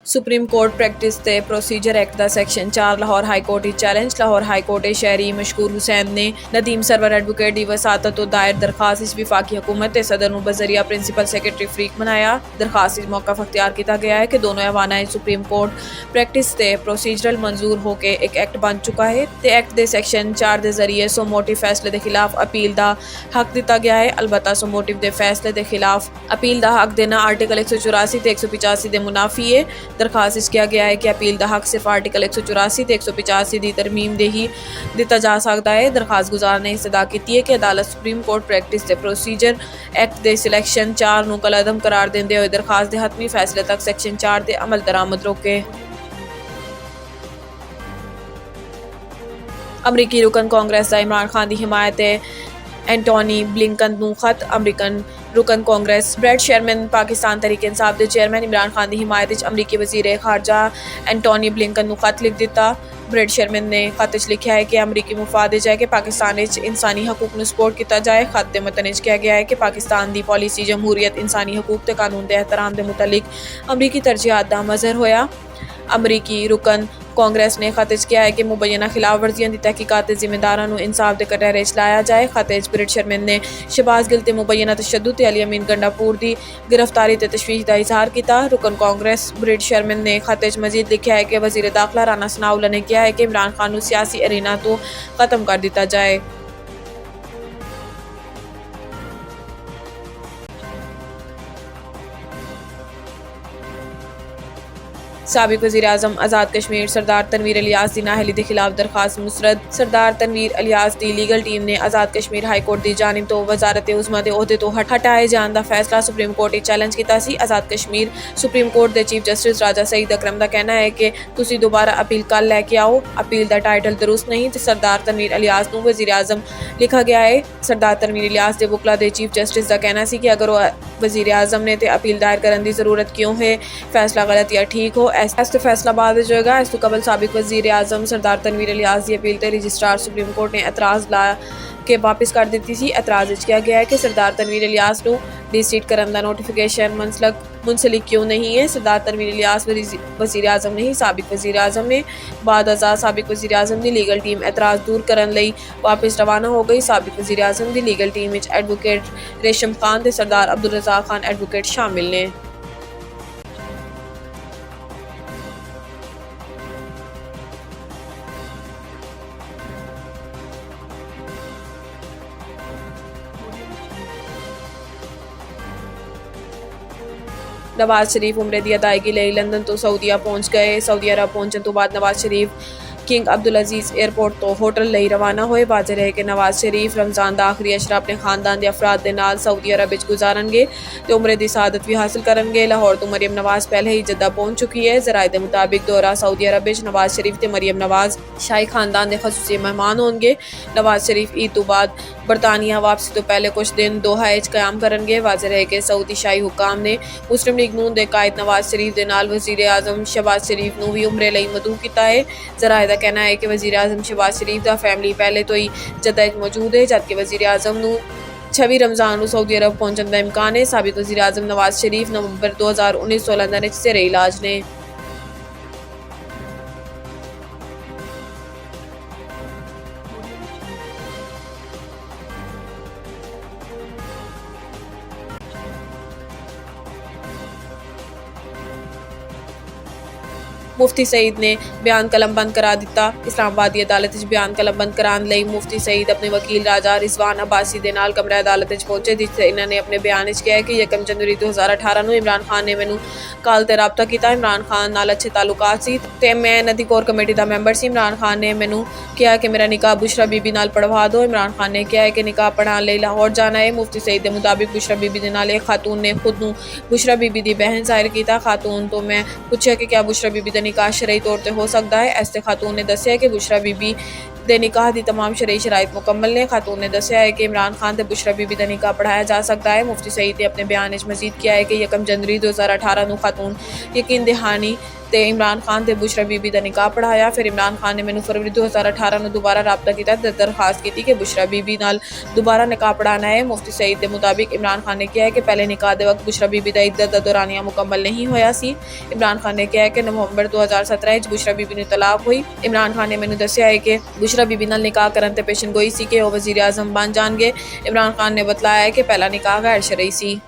Supreme court practice ते procedure act दा section 4 Lahore high court ही challenge. Lahore high court शहरी मशकूर हुसैन ने नदीम सरवर एडवोकेट दी वसातत तो दायर दरखास्त इस विफाकी हुकूमत ते सदर नूं बजरिया प्रिंसीपल सैक्रटरी फरीक बनाया। दरखास्त इस मौका अख्तियार किया गया है कि दोनों ऐवाना सुप्रीम कोर्ट प्रैक्टिस ते प्रोसीजरल मंजूर होके एक एक्ट बन चुका है ते एक्ट दे सैक्शन 4 दे जरिए सो मोटिव फैसले के खिलाफ अपील दा हक दिता गया है। अलबत्ता सो मोटिव दे फैसले के खिलाफ अपील दा हक देना आर्टिकल 184 ते 185 दे मुनाफी है। दरखास्त किया गया है कि अपील का हक सिर्फ आर्टिकल 184 ते 185 की तरमीम दे ही दिता जा सकता है। दरखास्त गुजार ने इस्तदा की है कि अदालत सुप्रीम कोर्ट प्रैक्टिस ते प्रोसीजर एक्ट दे सिलेक्शन 4 नूं कलअदम करार देंदे हुए दरखास्त के हतमी फैसले तक सैक्शन 4 के अमल दरामद रोके। अमरीकी रुकन कांग्रेस का इमरान खान की हिमायत एंटोनी ब्लिंकन नूं खत। अमरीकन रुकन कांग्रेस ब्रेड शेरमैन पाकिस्तान तहरीक इंसाफ के चेयरमैन इमरान खान की हिमायत अमरीकी वजीर खारजा एंटोनी ब्लिंकन नूं खत लिख दिता। ब्रेड शेरमैन ने खत लिखा है कि अमरीकी मुफाद जाए कि पाकिस्तान इंसानी हकूक नूं सपोर्ट किया जाए। खत के मतन किया गया है कि पाकिस्तान की पॉलिसी जमहूरीयत इंसानी हकूक ते कानून के एहतराम के मुतलिक अमरीकी तरजीहात का मजहर होया। अमरीकी रुकन कांग्रेस ने खत किया है कि मुबैना खिलाफ वर्जियों की तहकीकात जिम्मेदारां नूं इंसाफ के कटहरे लाया जाए। खत ब्रेड शेरमैन ने शहबाज गिल ते मुबैना तशद्दुद अली अमीन गंडापुर की गिरफ्तारी ते तशवीश का इजहार किया। रुकन कांग्रेस ब्रेड शेरमैन ने खत मजीद लिखा है कि वजीर दाखिला राना सनाउल्लाह ने कहा है कि इमरान खान नूं सियासी अरीना तो खत्म कर दिता जाए। साबिक वज़ीर आज़म आज़ाद कश्मीर सरदार तनवीर इलियास की नाअहली के खिलाफ दरखास्त मुस्तरद। सरदार तनवीर इलियास की लीगल टीम ने आज़ाद कश्मीर हाई कोर्ट की जानिब तो वजारत उज़मा के ओहदे तो हटाए जाने का फैसला सुप्रीम कोर्ट ही चैलेंज किया। आज़ाद कश्मीर सुप्रीम कोर्ट के चीफ जस्टिस राजा सईद अकरम का कहना है कि तुसीं दोबारा अपील कल लैके आओ। अपील का टाइटल दुरुस्त नहीं तो सरदार तनवीर इलियास नूं वज़ीर आज़म लिखा गया है। सरदार तनवीर इलियास के वकला के चीफ जस्टिस का कहना है कि अगर वज़ीर आज़म ने तो अपील दायर करने की जरूरत क्यों है, फैसला गलत या ठीक हो ऐसा फैसला बाद होगा। इस तो कबल साबिक वज़ीर आज़म सरदार तनवीर इलियास की अपील ते रजिस्ट्रार सुप्रीम कोर्ट ने एतराज़ ला के वापस कर दी थी। एतराज़ किया गया है कि सरदार तनवीर इलियास को डिसीट करने का नोटिफिकेशन मुंसलिक क्यों नहीं है। सरदार तनवीर इलियास वज़ीर आज़म नहीं, साबिक वज़ीर आज़म ने बाद आज़ाद साबिक वज़ीर आज़म की लीगल टीम एतराज़ दूर करने लई वापस रवाना हो गई। साबिक वज़ीर आज़म की लीगल टीम में एडवोकेट रेशम खान ते सरदार अब्दुल रज़ाक खान एडवोकेट शामिल ने। नवाज शरीफ उमरे की अदायगी लिए लंदन तो सऊदीया पहुंच गए। सऊदी अरब पहुंचने तो बाद नवाज शरीफ किंग अब्दुल अजीज एयरपोर्ट तो होटल ਲਈ रवाना होए। वाजह है कि नवाज शरीफ रमजान का आखिरी अशरा अपने खानदान के अफराद के नाल सऊदी अरब विच गुजारनगे तो उमरे की सआदत भी हासिल करनगे। लाहौर तो मरियम नवाज पहले ही जद्दा पहुंच चुकी है। जराए के मुताबिक दौरा सऊदी अरब विच नवाज शरीफ ते मरियम नवाज शाही खानदान के खसूसी मेहमान होंगे। नवाज शरीफ ईद तो बाद बरतानिया वापसी तो पहले कुछ दिन दोहा क्याम करनगे। वाजह है कि सऊदी शाही हुकाम ने मुस्लिम लीग नून के कायद नवाज शरीफ के नाल वज़ीर आज़म शहबाज शरीफ नूं भी उमरे लई मदऊ किया है। जराए का कहना है कि वज़ीर आज़म शहबाज शरीफ का फैमिली पहले तो ही जद्दा मौजूद है, जबकि वज़ीर आज़म नूं 26 रमजान सऊदी अरब पहुंचने का इम्कान है। साबिक वज़ीर आज़म नवाज शरीफ नवंबर 2019 तो लंदन जेरे इलाज ने। मुफ्ती सईद ने बयान कलम बंद करा दिता। इस्लामाबाद की अदालत बयान कलम बंद कराने लई मुफ्ती सईद अपने वकील राजा रिजवान अब्बासी के नाल कमरा अदालत पहुंचे, जिथे इन्होंने अपने बयान किया है कि 1 जनवरी 2018 को इमरान खान ने मैनू कॉल ते राबता किया। इमरान खान नाल अच्छे ताल्लुकात सी ते मैं इन्हां दी कोर कमेटी का मैंबर सी। इमरान खान ने मैनू कहा कि मेरा निकाह बुशरा बीबी नाल पढ़वा दो। इमरान खान ने कहा है कि निकाह पढ़ाने लई लाहौर जाना है। मुफ्ती सईद के मुताबिक बुशरा बीबी के नाल एक खातून ने खुद नूं बुशरा बीबी की बहन जाहिर किया। खातून तो मैं पूछा कि क्या बुशरा बीबी का निकाह शरई तौर पर हो सकता है। ऐसे खातून ने दसिया कि बुशरा बीबी दे निकाह की तमाम शरई शराइत मुकम्मल ने। खातून ने दसिया है कि इमरान खान ते बुशरा बीबी का निकाह पढ़ाया जा सकता है। मुफ्ती सईद ने अपने बयान में मजीद किया है कि 1 जनवरी 2018 को खातून यकीन दहानी ਤੇ ਇਮਰਾਨ ਖਾਨ ਤੇ ਬੁਸ਼ਰਾ ਬੀਬੀ ਦਾ ਨਿਕਾਹ ਪੜਾਇਆ। ਫਿਰ ਇਮਰਾਨ ਖਾਨ ਨੇ ਮੈਨੂੰ ਫਰਵਰੀ 2018 ਨੂੰ ਦੁਬਾਰਾ ਰਾਬਤਾ ਕੀਤਾ ਤੇ ਦਰਖਾਸਤ ਕੀਤੀ ਕਿ ਬੁਸ਼ਰਾ ਬੀਬੀ ਨਾਲ ਦੁਬਾਰਾ ਨਿਕਾਹ ਪੜਾਣਾ ਹੈ। ਮੁਫਤੀ ਸਈਦ ਦੇ ਮੁਤਾबिक ਇਮਰਾਨ ਖਾਨ ਨੇ ਕਿਹਾ ਹੈ ਕਿ ਪਹਿਲੇ ਨਿਕਾਹ ਦੇ ਵਕਤ ਬੁਸ਼ਰਾ ਬੀਬੀ ਦਾ ਇੱਦਤ ਦਾ ਦੌਰਾਨੀਆ ਮੁਕੰਮਲ ਨਹੀਂ ਹੋਇਆ ਸੀ। ਇਮਰਾਨ ਖਾਨ ਨੇ ਕਿਹਾ ਹੈ ਕਿ ਨਵੰਬਰ 2017 ਵਿੱਚ ਬੁਸ਼ਰਾ ਬੀਬੀ ਨੂੰ ਤਲਾਕ ਹੋਈ। ਇਮਰਾਨ ਖਾਨ ਨੇ ਮੈਨੂੰ ਦੱਸਿਆ ਹੈ ਕਿ ਬੁਸ਼ਰਾ ਬੀਬੀ ਨਾਲ ਨਿਕਾਹ ਕਰਨ ਤੇ ਪੇਸ਼ਨਗੋਈ ਸੀ ਕਿ ਉਹ ਵਜ਼ੀਰ ਆਜ਼ਮ ਬਣ ਜਾਣਗੇ। ਇਮਰਾਨ ਖਾਨ ਨੇ ਬਤਲਾਇਆ ਹੈ ਕਿ ਪਹਿਲਾ ਨਿਕਾਹ ਗੈਰ ਸ਼ਰਈ ਸੀ।